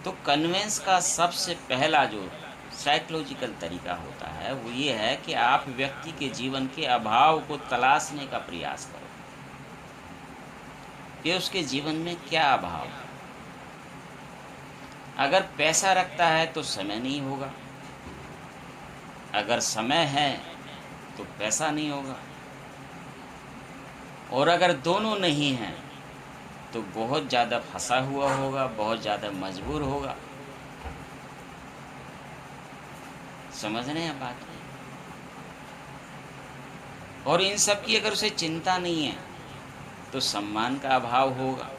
तो कन्वेंस का सबसे पहला जो साइकोलॉजिकल तरीका होता है वो ये है कि आप व्यक्ति के जीवन के अभाव को तलाशने का प्रयास करो कि उसके जीवन में क्या अभाव है। अगर पैसा रखता है तो समय नहीं होगा, अगर समय है तो पैसा नहीं होगा, और अगर दोनों नहीं हैं तो बहुत ज़्यादा फंसा हुआ होगा, बहुत ज़्यादा मजबूर होगा। समझ रहे हैं बात? और इन सब की अगर उसे चिंता नहीं है तो सम्मान का अभाव होगा,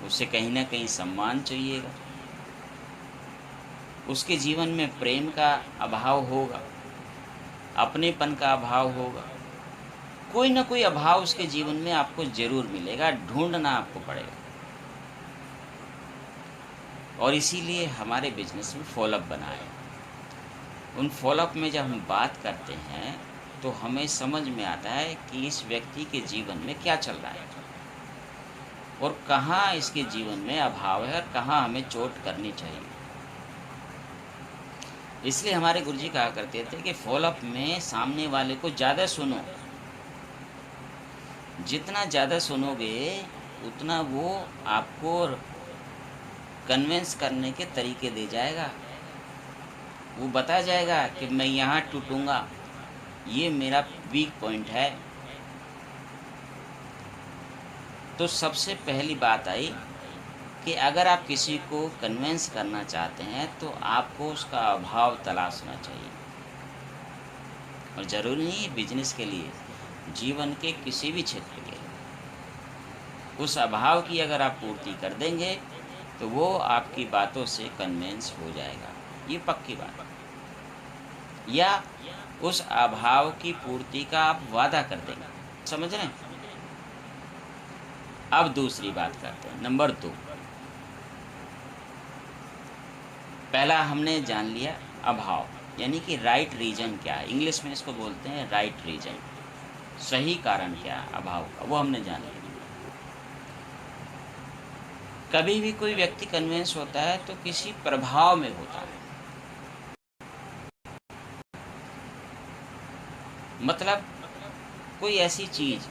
उसे कहीं ना कहीं सम्मान चाहिएगा, उसके जीवन में प्रेम का अभाव होगा, अपनेपन का अभाव होगा, कोई ना कोई अभाव उसके जीवन में आपको ज़रूर मिलेगा, ढूंढना आपको पड़ेगा। और इसीलिए हमारे बिजनेस में फॉलोअप बनाए। उन फॉलोअप में जब हम बात करते हैं तो हमें समझ में आता है कि इस व्यक्ति के जीवन में क्या चल रहा है और कहाँ इसके जीवन में अभाव है और कहाँ हमें चोट करनी चाहिए। इसलिए हमारे गुरुजी कहा करते थे कि फॉलोअप में सामने वाले को ज़्यादा सुनो, जितना ज़्यादा सुनोगे उतना वो आपको कन्विंस करने के तरीके दे जाएगा। वो बता जाएगा कि मैं यहाँ टूटूंगा, ये मेरा वीक पॉइंट है। तो सबसे पहली बात आई कि अगर आप किसी को कन्विंस करना चाहते हैं तो आपको उसका अभाव तलाशना चाहिए। और ज़रूरी नहीं है बिजनेस के लिए, जीवन के किसी भी क्षेत्र के लिए उस अभाव की अगर आप पूर्ति कर देंगे तो वो आपकी बातों से कन्विंस हो जाएगा, ये पक्की बात है। या उस अभाव की पूर्ति का आप वादा कर देंगे। समझ रहे हैं? अब दूसरी बात करते हैं, नंबर 2। पहला हमने जान लिया अभाव, यानी कि राइट रीजन क्या है, इंग्लिश में इसको बोलते हैं राइट रीजन, सही कारण क्या है अभाव का, वो हमने जान लिया। कभी भी कोई व्यक्ति कन्विंस होता है तो किसी प्रभाव में होता है, मतलब कोई ऐसी चीज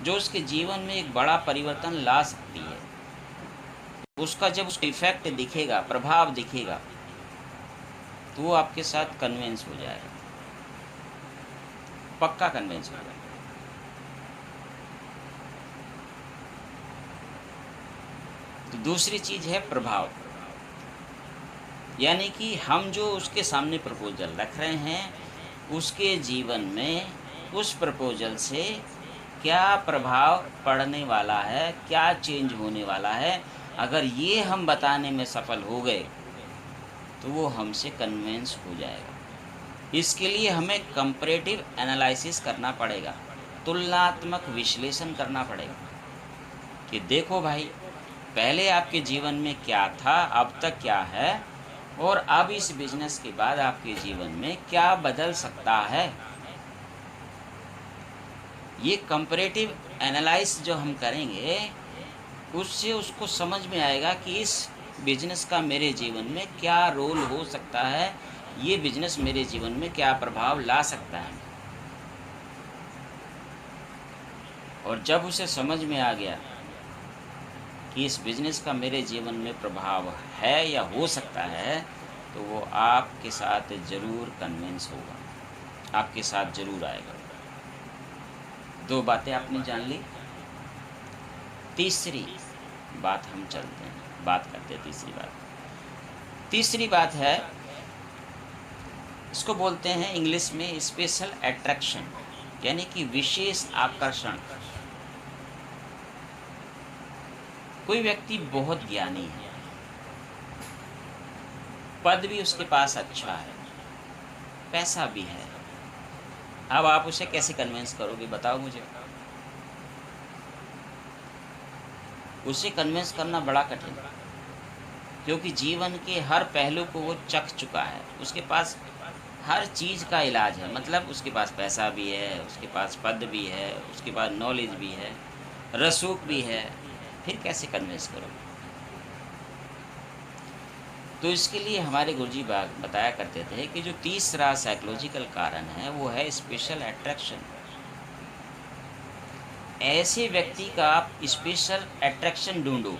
जो उसके जीवन में एक बड़ा परिवर्तन ला सकती है, उसका जब उसका इफेक्ट दिखेगा, प्रभाव दिखेगा, तो वो आपके साथ कन्विंस हो जाएगा, पक्का कन्विंस हो जाएगा। तो दूसरी चीज है प्रभाव, यानी कि हम जो उसके सामने प्रपोजल रख रहे हैं उसके जीवन में उस प्रपोजल से क्या प्रभाव पड़ने वाला है, क्या चेंज होने वाला है। अगर ये हम बताने में सफल हो गए तो वो हमसे कन्विंस हो जाएगा। इसके लिए हमें कंपैरेटिव एनालिसिस करना पड़ेगा, तुलनात्मक विश्लेषण करना पड़ेगा कि देखो भाई, पहले आपके जीवन में क्या था, अब तक क्या है, और अब इस बिजनेस के बाद आपके जीवन में क्या बदल सकता है। ये कंपैरेटिव एनालाइज जो हम करेंगे उससे उसको समझ में आएगा कि इस बिजनेस का मेरे जीवन में क्या रोल हो सकता है, ये बिजनेस मेरे जीवन में क्या प्रभाव ला सकता है। और जब उसे समझ में आ गया कि इस बिजनेस का मेरे जीवन में प्रभाव है या हो सकता है, तो वो आपके साथ ज़रूर कन्विंस होगा, आपके साथ ज़रूर आएगा। 2 बातें आपने जान ली। तीसरी बात हम चलते हैं, बात करते हैं तीसरी बात है, इसको बोलते हैं इंग्लिश में स्पेशल अट्रैक्शन, यानी कि विशेष आकर्षण। कोई व्यक्ति बहुत ज्ञानी है, पद भी उसके पास अच्छा है, पैसा भी है, अब आप उसे कैसे कन्विंस करोगे बताओ मुझे। उसे कन्विंस करना बड़ा कठिन है, क्योंकि जीवन के हर पहलू को वो चख चुका है, उसके पास हर चीज़ का इलाज है। मतलब उसके पास पैसा भी है, उसके पास पद भी है, उसके पास नॉलेज भी है, रसूख भी है, फिर कैसे कन्विंस करोगे? तो इसके लिए हमारे गुरुजी बताया करते थे कि जो तीसरा साइकोलॉजिकल कारण है वो है स्पेशल अट्रैक्शन। ऐसे व्यक्ति का आप स्पेशल अट्रैक्शन ढूंढो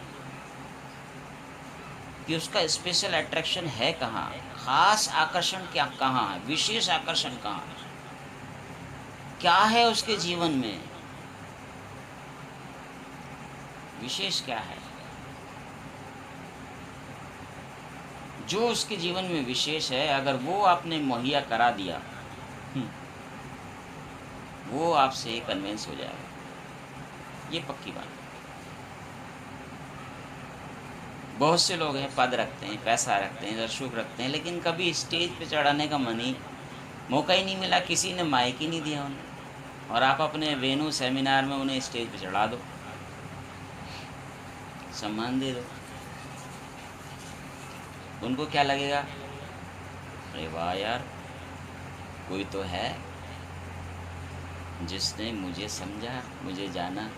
कि उसका स्पेशल अट्रैक्शन है कहाँ, खास आकर्षण क्या कहाँ है, विशेष आकर्षण कहाँ है, क्या है उसके जीवन में, विशेष क्या है। जो उसके जीवन में विशेष है, अगर वो आपने मुहैया करा दिया, वो आपसे कन्विंस हो जाएगा, ये पक्की बात है। बहुत से लोग हैं, पद रखते हैं, पैसा रखते हैं, दर्शक रखते हैं, लेकिन कभी स्टेज पे चढ़ाने का मौका ही नहीं मिला, किसी ने माइक ही नहीं दिया उन्हें, और आप अपने वेन्यू सेमिनार में उन्हें स्टेज पे चढ़ा दो, सम्मान दे दो। उनको क्या लगेगा? अरे वाह यार, कोई तो है जिसने मुझे समझा, मुझे जाना।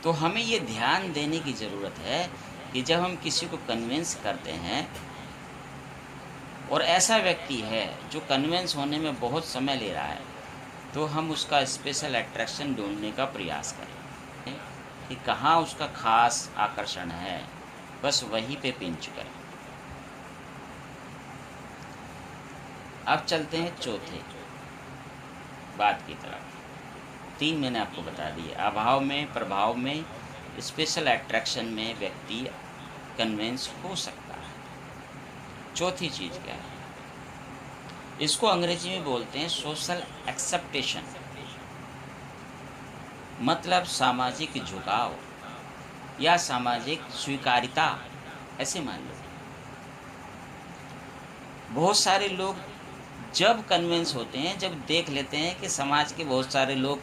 तो हमें ये ध्यान देने की ज़रूरत है कि जब हम किसी को कन्विंस करते हैं और ऐसा व्यक्ति है जो कन्विंस होने में बहुत समय ले रहा है, तो हम उसका स्पेशल अट्रैक्शन ढूंढने का प्रयास करें कि कहाँ उसका खास आकर्षण है, बस वहीं पे पिंच करें। अब चलते हैं चौथे बात की तरफ। 3 मैंने आपको बता दिए, अभाव में, प्रभाव में, स्पेशल अट्रैक्शन में व्यक्ति कन्विंस हो सकता है। चौथी चीज़ क्या है? इसको अंग्रेजी में बोलते हैं सोशल एक्सेप्टेशन, मतलब सामाजिक झुकाव या सामाजिक स्वीकार्यता, ऐसे मान लो। बहुत सारे लोग जब कन्विंस होते हैं, जब देख लेते हैं कि समाज के बहुत सारे लोग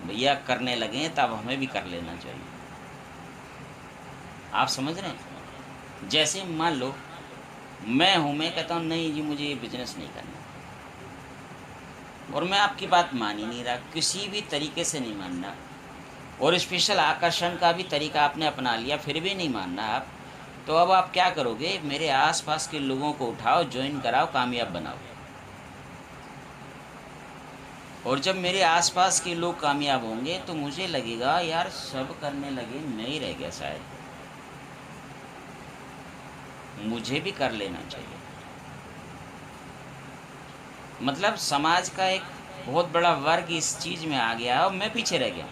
भैया करने लगे हैं, तब हमें भी कर लेना चाहिए। आप समझ रहे हैं? जैसे मान लो मैं हूँ, मैं कहता हूँ नहीं जी मुझे ये बिजनेस नहीं करना, और मैं आपकी बात मान ही नहीं रहा, किसी भी तरीके से नहीं मानना, और स्पेशल आकर्षण का भी तरीका आपने अपना लिया, फिर भी नहीं मानना आप, तो अब आप क्या करोगे? मेरे आसपास के लोगों को उठाओ, ज्वाइन कराओ, कामयाब बनाओ। और जब मेरे आसपास के लोग कामयाब होंगे तो मुझे लगेगा यार सब करने लगे, मैं ही रह गया, शायद मुझे भी कर लेना चाहिए। मतलब समाज का एक बहुत बड़ा वर्ग इस चीज़ में आ गया और मैं पीछे रह गया।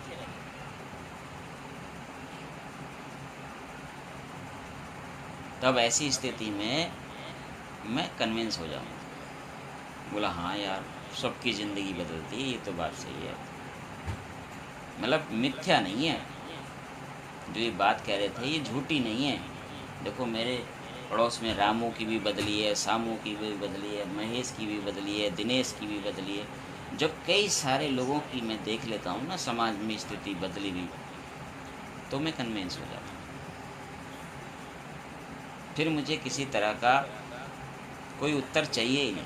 तब ऐसी स्थिति में मैं कन्विंस हो जाऊँगा, बोला हाँ यार सबकी ज़िंदगी बदलती है, ये तो बात सही है। मतलब मिथ्या नहीं है, जो ये बात कह रहे थे ये झूठी नहीं है। देखो मेरे पड़ोस में रामू की भी बदली है, सामू की भी बदली है, महेश की भी बदली है, दिनेश की भी बदली है। जब कई सारे लोगों की मैं देख लेता हूँ ना समाज में स्थिति बदली हुई, तो मैं कन्विंस हो जाता हूँ। फिर मुझे किसी तरह का कोई उत्तर चाहिए ही नहीं,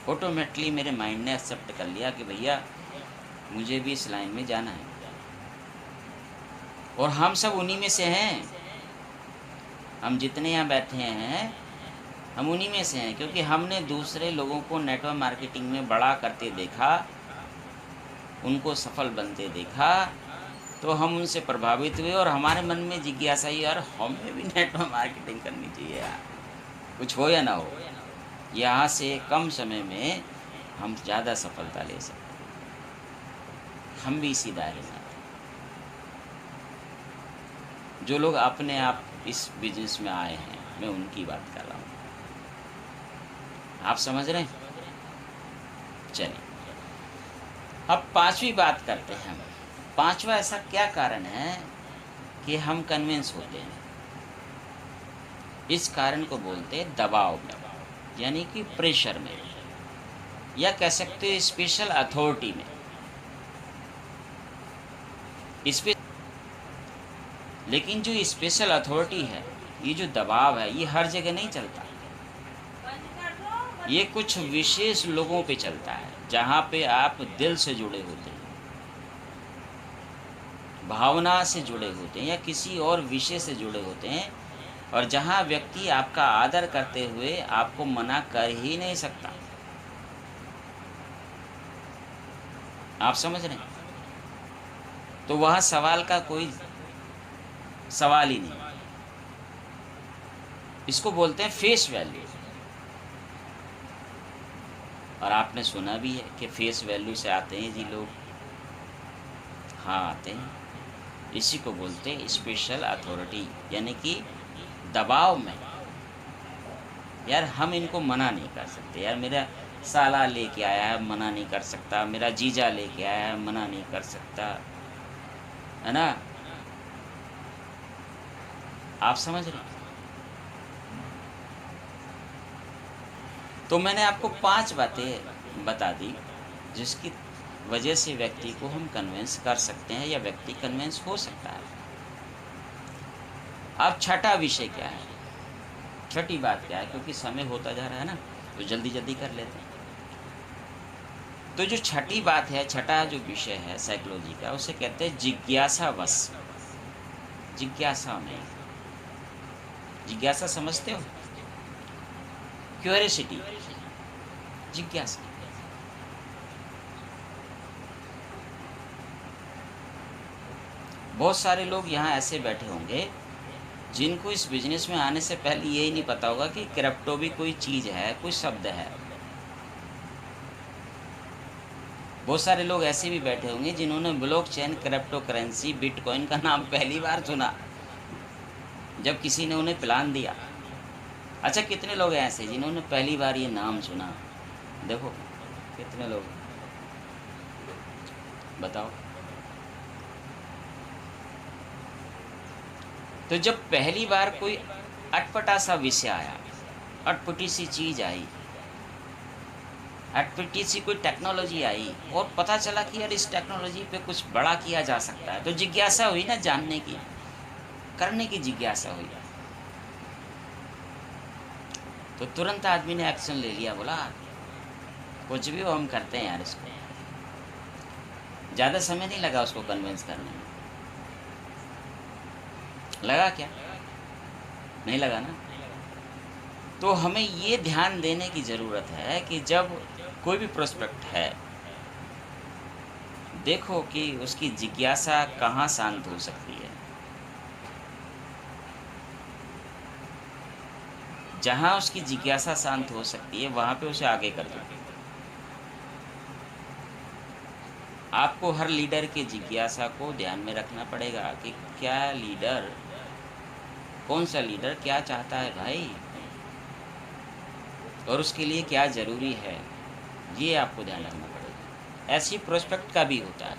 ऑटोमेटिकली मेरे माइंड ने एक्सेप्ट कर लिया कि भैया मुझे भी इस लाइन में जाना है। और हम सब उन्हीं में से हैं, हम जितने यहाँ बैठे हैं हम उन्हीं में से हैं, क्योंकि हमने दूसरे लोगों को नेटवर्क मार्केटिंग में बड़ा करते देखा, उनको सफल बनते देखा, तो हम उनसे प्रभावित हुए और हमारे मन में जिज्ञासा ही यार हमें भी नेटवर्क मार्केटिंग करनी चाहिए यार, कुछ हो या ना हो, यहाँ से कम समय में हम ज़्यादा सफलता ले सकते, हम भी इसी दायरे में। जो लोग अपने आप इस बिजनेस में आए हैं, मैं उनकी बात कर रहा हूँ, आप समझ रहे हैं? चलिए अब 5वीं बात करते हैं। 5वां ऐसा क्या कारण है कि हम कन्विंस होते हैं? इस कारण को बोलते हैं दबाव में, यानी कि प्रेशर में, या कह सकते हैं स्पेशल अथॉरिटी में। लेकिन जो स्पेशल अथॉरिटी है, ये जो दबाव है, ये हर जगह नहीं चलता, ये कुछ विशेष लोगों पे चलता है। जहाँ पे आप दिल से जुड़े होते हैं, भावना से जुड़े होते हैं या किसी और विषय से जुड़े होते हैं, और जहाँ व्यक्ति आपका आदर करते हुए आपको मना कर ही नहीं सकता। आप समझ रहे हैं? तो वहाँ सवाल का कोई सवाल ही नहीं। इसको बोलते हैं फेस वैल्यू। और आपने सुना भी है कि फेस वैल्यू से आते हैं जी लोग। हाँ, आते हैं। इसी को बोलते हैं स्पेशल अथॉरिटी, यानी कि दबाव में। यार हम इनको मना नहीं कर सकते, यार मेरा साला लेके आया है, मना नहीं कर सकता, मेरा जीजा लेके आया है, मना नहीं कर सकता, है ना? आप समझ रहे हैं? तो मैंने आपको 5 बातें बता दी जिसकी वजह से व्यक्ति को हम कन्विंस कर सकते हैं या व्यक्ति कन्विंस हो सकता है। अब छठा विषय क्या है, छठी बात क्या है, क्योंकि समय होता जा रहा है ना, तो जल्दी जल्दी कर लेते हैं। तो जो छठी बात है, छठा जो विषय है साइकोलॉजी का, उसे कहते हैं जिज्ञासावश। जिज्ञासा में, जिज्ञासा समझते हो? क्यूरियोसिटी, जिज्ञासा। बहुत सारे लोग यहाँ ऐसे बैठे होंगे जिनको इस बिजनेस में आने से पहले यही नहीं पता होगा कि क्रिप्टो भी कोई चीज़ है, कोई शब्द है। बहुत सारे लोग ऐसे भी बैठे होंगे जिन्होंने ब्लॉकचेन, क्रिप्टो करेंसी, बिटकॉइन का नाम पहली बार सुना जब किसी ने उन्हें प्लान दिया। अच्छा, कितने लोग हैं ऐसे जिन्होंने पहली बार ये नाम सुना? देखो कितने लोग, बताओ। तो जब पहली बार कोई अटपटा सा विषय आया, अटपटी सी चीज़ आई, अटपटी सी कोई टेक्नोलॉजी आई, और पता चला कि यार इस टेक्नोलॉजी पे कुछ बड़ा किया जा सकता है, तो जिज्ञासा हुई ना, जानने की, करने की जिज्ञासा हुई। तो तुरंत आदमी ने एक्शन ले लिया, बोला कुछ भी हो हम करते हैं यार इसको। ज़्यादा समय नहीं लगा उसको कन्विंस करने में। लगा क्या? नहीं लगा ना? तो हमें ये ध्यान देने की ज़रूरत है कि जब कोई भी प्रोस्पेक्ट है, देखो कि उसकी जिज्ञासा कहाँ शांत हो सकती है। जहाँ उसकी जिज्ञासा शांत हो सकती है वहाँ पे उसे आगे कर दो। आपको हर लीडर की जिज्ञासा को ध्यान में रखना पड़ेगा कि क्या लीडर, कौन सा लीडर क्या चाहता है भाई, और उसके लिए क्या ज़रूरी है, ये आपको ध्यान रखना पड़ेगा। ऐसी प्रोस्पेक्ट का भी होता है,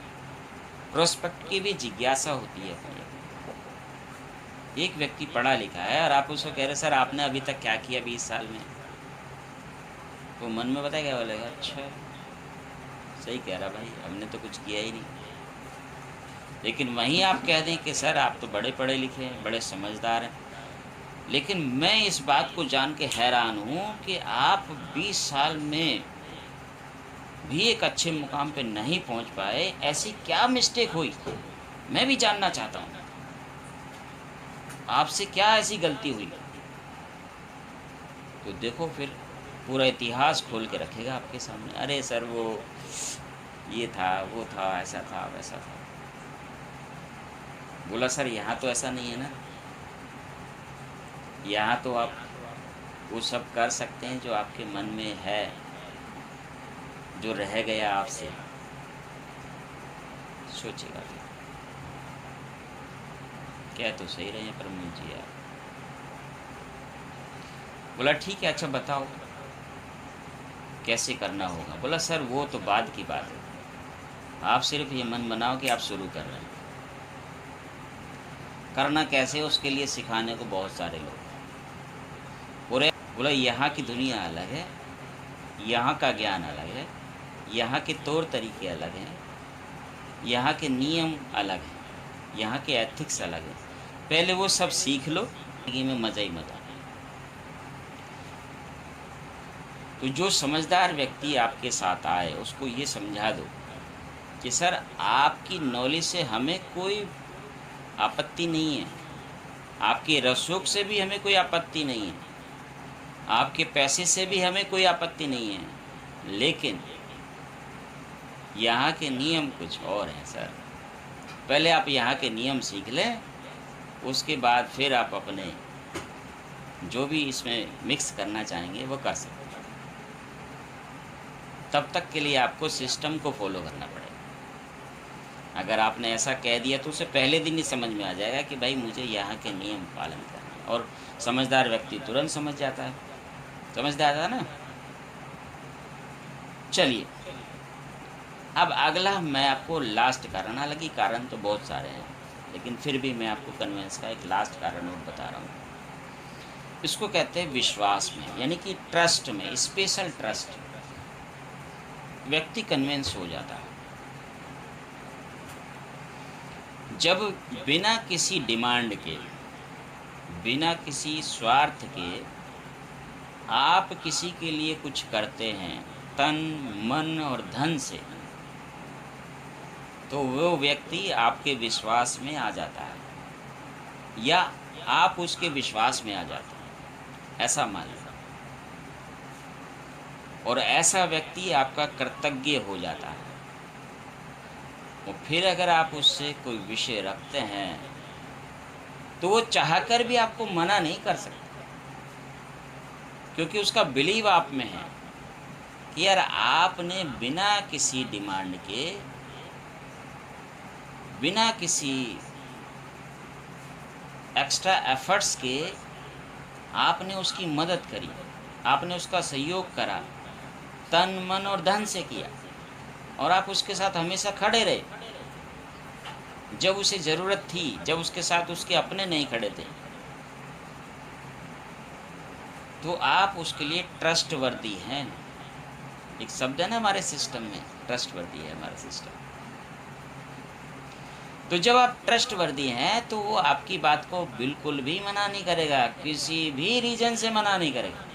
प्रोस्पेक्ट की भी जिज्ञासा होती है अपनी। एक व्यक्ति पढ़ा लिखा है और आप उसको कह रहे सर आपने अभी तक क्या किया 20 साल में, वो मन में बताया क्या बोलेगा, अच्छा सही कह रहा भाई, हमने तो कुछ किया ही नहीं। लेकिन वहीं आप कह दें कि सर आप तो बड़े पढ़े लिखे हैं, बड़े समझदार हैं, लेकिन मैं इस बात को जान के हैरान हूँ कि आप 20 साल में भी एक अच्छे मुकाम पे नहीं पहुँच पाए, ऐसी क्या मिस्टेक हुई, मैं भी जानना चाहता हूँ, आपसे क्या ऐसी गलती हुई। तो देखो फिर पूरा इतिहास खोल के रखेगा आपके सामने, अरे सर वो ये था, वो था, ऐसा था, वैसा था। बोला सर यहाँ तो ऐसा नहीं है ना, यहाँ तो आप वो सब कर सकते हैं जो आपके मन में है, जो रह गया आपसे। सोचिएगा फिर, क्या तो सही रहे हैं प्रमोद जी यार। बोला ठीक है, अच्छा बताओ कैसे करना होगा। बोला सर वो तो बाद की बात है, आप सिर्फ ये मन बनाओ कि आप शुरू कर रहे हैं। करना कैसे, उसके लिए सिखाने को बहुत सारे लोग पूरे। बोला यहाँ की दुनिया अलग है, यहाँ का ज्ञान अलग है, यहाँ के तौर तरीके अलग हैं, यहाँ के नियम अलग हैं, यहाँ के एथिक्स अलग हैं। पहले वो सब सीख लो, जिंदगी में मज़ा ही मज़ा। तो जो समझदार व्यक्ति आपके साथ आए उसको ये समझा दो कि सर आपकी नॉलेज से हमें कोई आपत्ति नहीं है, आपके रसूख से भी हमें कोई आपत्ति नहीं है, आपके पैसे से भी हमें कोई आपत्ति नहीं है, लेकिन यहाँ के नियम कुछ और हैं सर। पहले आप यहाँ के नियम सीख लें, उसके बाद फिर आप अपने जो भी इसमें मिक्स करना चाहेंगे वो कर सकते हैं। तब तक के लिए आपको सिस्टम को फॉलो करना पड़ेगा। अगर आपने ऐसा कह दिया तो उसे पहले दिन ही समझ में आ जाएगा कि भाई मुझे यहाँ के नियम पालन करना है, और समझदार व्यक्ति तुरंत समझ जाता है। समझदार था ना। चलिए अब अगला मैं आपको लास्ट कारण, हालांकि कारण तो बहुत सारे हैं, लेकिन फिर भी मैं आपको कन्वेंस का एक लास्ट कारण और बता रहा हूँ। इसको कहते हैं विश्वास में, यानी कि ट्रस्ट में, स्पेशल ट्रस्ट। व्यक्ति कन्वेंस हो जाता है जब बिना किसी डिमांड के, बिना किसी स्वार्थ के आप किसी के लिए कुछ करते हैं तन मन और धन से, तो वो व्यक्ति आपके विश्वास में आ जाता है या आप उसके विश्वास में आ जाते हैं, ऐसा मान लो। और ऐसा व्यक्ति आपका कृतज्ञ हो जाता है। और फिर अगर आप उससे कोई विषय रखते हैं तो वो चाहकर भी आपको मना नहीं कर सकता, क्योंकि उसका बिलीव आप में है कि यार आपने बिना किसी डिमांड के, बिना किसी एक्स्ट्रा एफर्ट्स के आपने उसकी मदद करी, आपने उसका सहयोग करा, तन मन और धन से किया, और आप उसके साथ हमेशा खड़े रहे जब उसे ज़रूरत थी, जब उसके साथ उसके अपने नहीं खड़े थे, तो आप उसके लिए ट्रस्टवर्दी हैं। एक शब्द है ना हमारे सिस्टम में, ट्रस्टवर्दी है हमारा सिस्टम। तो जब आप ट्रस्टवर्दी हैं तो वो आपकी बात को बिल्कुल भी मना नहीं करेगा, किसी भी रीजन से मना नहीं करेगा।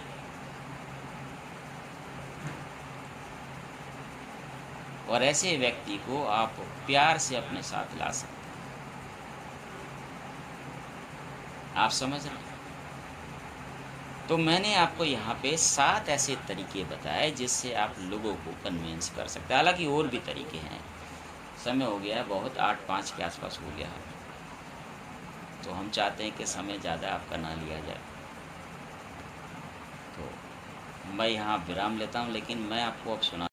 और ऐसे व्यक्ति को आप प्यार से अपने साथ ला सकते हैं। आप समझ रहे हैं? तो मैंने आपको यहाँ पे 7 ऐसे तरीके बताए जिससे आप लोगों को कन्विंस कर सकते हैं। हालांकि और भी तरीके हैं, समय हो गया है बहुत, 8:05 के आसपास हो गया है, तो हम चाहते हैं कि समय ज़्यादा आपका ना लिया जाए। तो मैं यहाँ विराम लेता हूँ, लेकिन मैं आपको अब सुना